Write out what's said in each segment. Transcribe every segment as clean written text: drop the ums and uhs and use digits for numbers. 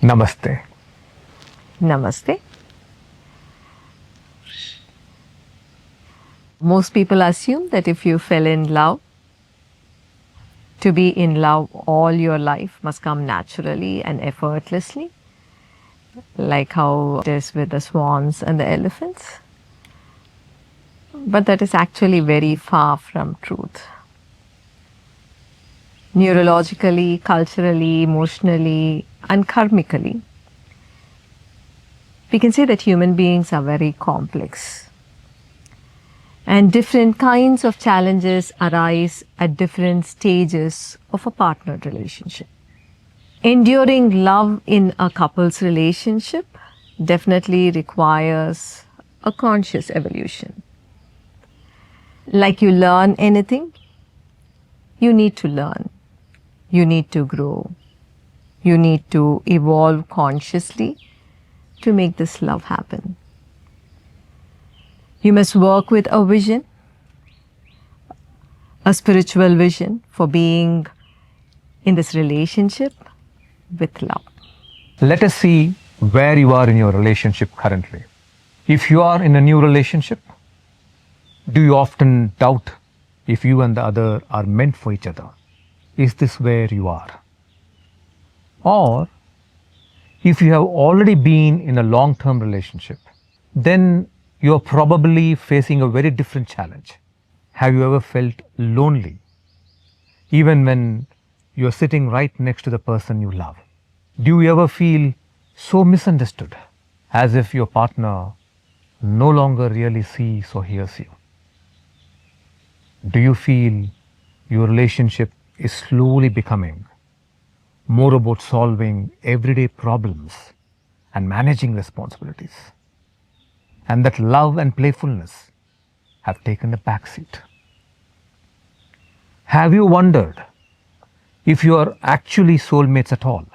Namaste. Namaste. Most people assume that if you fell in love, to be in love all your life must come naturally and effortlessly, like how it is with the swans and the elephants. But that is actually very far from truth. Neurologically, culturally, emotionally, and karmically, we can say that human beings are very complex. And different kinds of challenges arise at different stages of a partnered relationship. Enduring love in a couple's relationship definitely requires a conscious evolution. Like you learn anything, you need to learn, you need to grow, you need to evolve consciously to make this love happen. You must work with a vision, a spiritual vision for being in this relationship with love. Let us see where you are in your relationship currently. If you are in a new relationship, do you often doubt if you and the other are meant for each other? Is this where you are? Or if you have already been in a long-term relationship, then you are probably facing a very different challenge. Have you ever felt lonely, even when you are sitting right next to the person you love? Do you ever feel so misunderstood, as if your partner no longer really sees or hears you? Do you feel your relationship is slowly becoming more about solving everyday problems and managing responsibilities, and that love and playfulness have taken a backseat? Have you wondered if you are actually soulmates at all?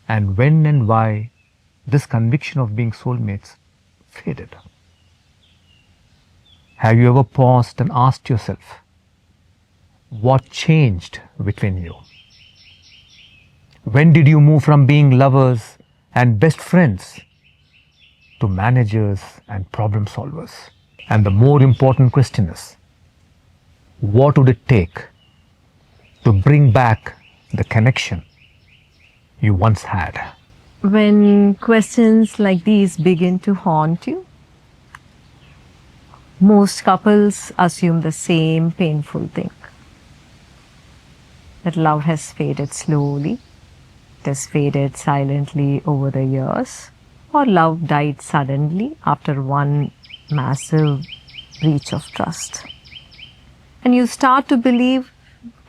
And when and why this conviction of being soulmates faded? Have you ever paused and asked yourself, what changed between you? When did you move from being lovers and best friends to managers and problem solvers? And the more important question is, what would it take to bring back the connection you once had? When questions like these begin to haunt you, most couples assume the same painful thing, that love has faded slowly, it has faded silently over the years, or love died suddenly after one massive breach of trust. And you start to believe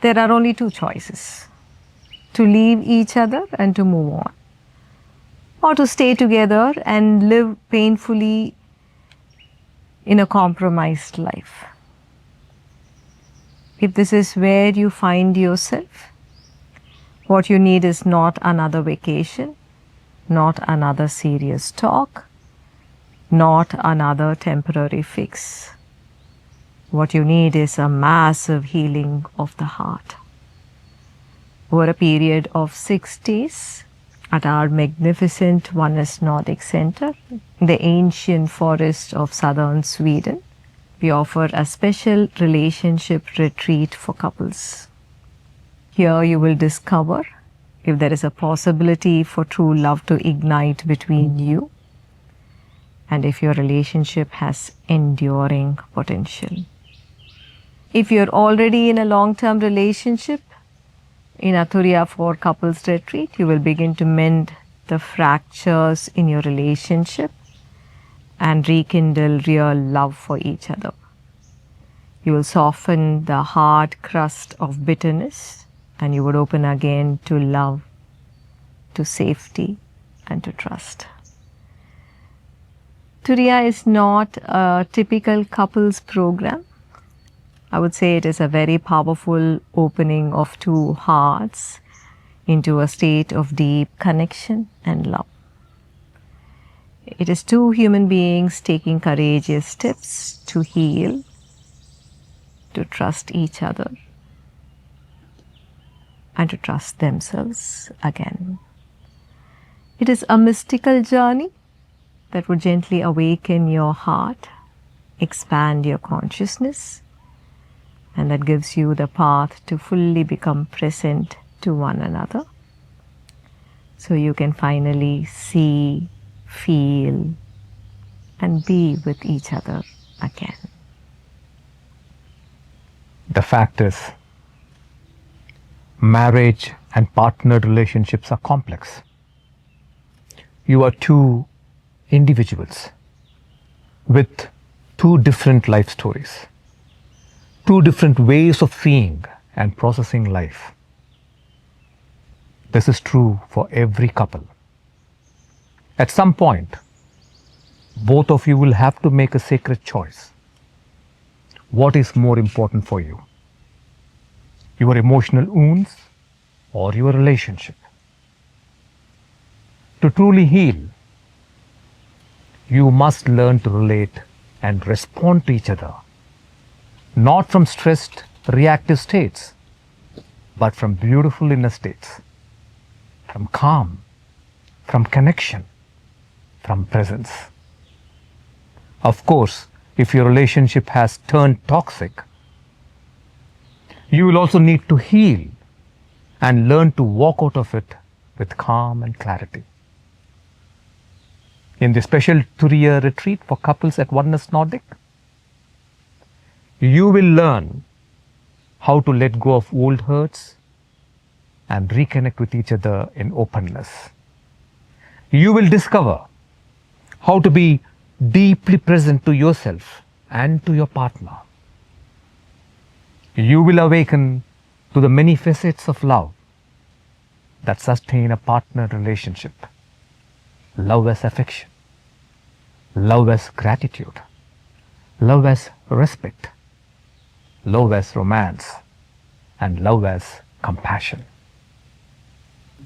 there are only two choices: to leave each other and to move on, or to stay together and live painfully in a compromised life. If this is where you find yourself, what you need is not another vacation, not another serious talk, not another temporary fix. What you need is a massive healing of the heart. Over a period of 6 days, at our magnificent Oneness Nordic Centre, in the ancient forest of southern Sweden, we offer a special relationship retreat for couples. Here you will discover if there is a possibility for true love to ignite between you, and if your relationship has enduring potential. If you're already in a long-term relationship, in a Turiya for couples retreat, you will begin to mend the fractures in your relationship and rekindle real love for each other. You will soften the hard crust of bitterness, and you would open again to love, to safety, and to trust. Turiya is not a typical couples program. I would say it is a very powerful opening of two hearts into a state of deep connection and love. It is two human beings taking courageous steps to heal, to trust each other, and to trust themselves again. It is a mystical journey that would gently awaken your heart, expand your consciousness, and that gives you the path to fully become present to one another. So you can finally see, feel, and be with each other again. The fact is, marriage and partnered relationships are complex. You are two individuals with two different life stories, two different ways of seeing and processing life. This is true for every couple. At some point, both of you will have to make a sacred choice. What is more important for you? Your emotional wounds or your relationship? To truly heal, you must learn to relate and respond to each other, not from stressed, reactive states, but from beautiful inner states, from calm, from connection, from presence. Of course, if your relationship has turned toxic, you will also need to heal and learn to walk out of it with calm and clarity. In the special Turiya retreat for couples at Oneness Nordic, you will learn how to let go of old hurts and reconnect with each other in openness. You will discover how to be deeply present to yourself and to your partner. You will awaken to the many facets of love that sustain a partner relationship. Love as affection, love as gratitude, love as respect, love as romance, and love as compassion.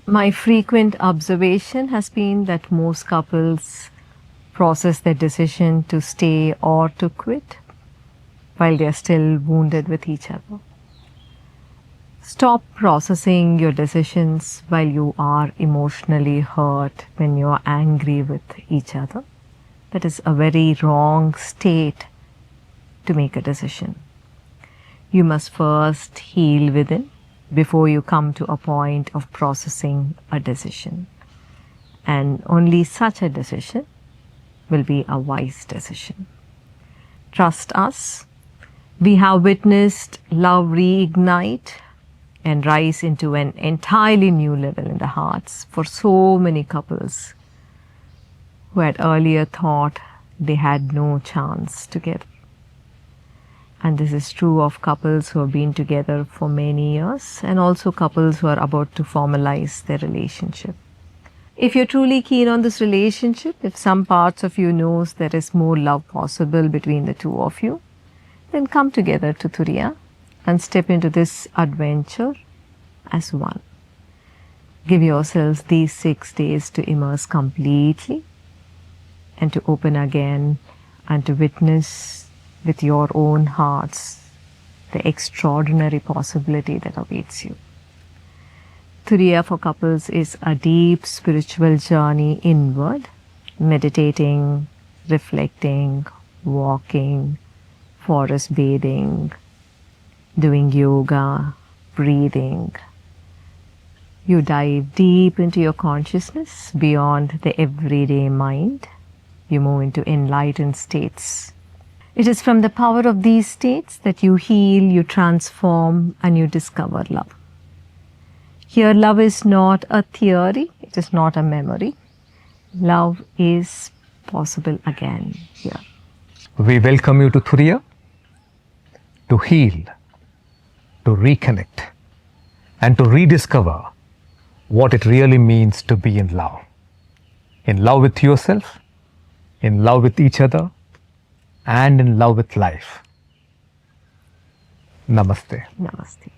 My frequent observation has been that most couples process their decision to stay or to quit while they are still wounded with each other. Stop processing your decisions while you are emotionally hurt, when you are angry with each other. That is a very wrong state to make a decision. You must first heal within before you come to a point of processing a decision. And only such a decision will be a wise decision. Trust us. We have witnessed love reignite and rise into an entirely new level in the hearts for so many couples who had earlier thought they had no chance together. And this is true of couples who have been together for many years, and also couples who are about to formalize their relationship. If you're truly keen on this relationship, if some parts of you knows there is more love possible between the two of you, then come together to Turiya and step into this adventure as one. Give yourselves these 6 days to immerse completely and to open again and to witness with your own hearts the extraordinary possibility that awaits you. Turiya for couples is a deep spiritual journey inward, meditating, reflecting, walking, forest bathing, doing yoga, breathing. You dive deep into your consciousness beyond the everyday mind. You move into enlightened states. It is from the power of these states that you heal, you transform, and you discover love. Here, love is not a theory, it is not a memory. Love is possible again here. We welcome you to Turiya to heal, to reconnect, and to rediscover what it really means to be in love. In love with yourself, in love with each other, and in love with life. Namaste. Namaste.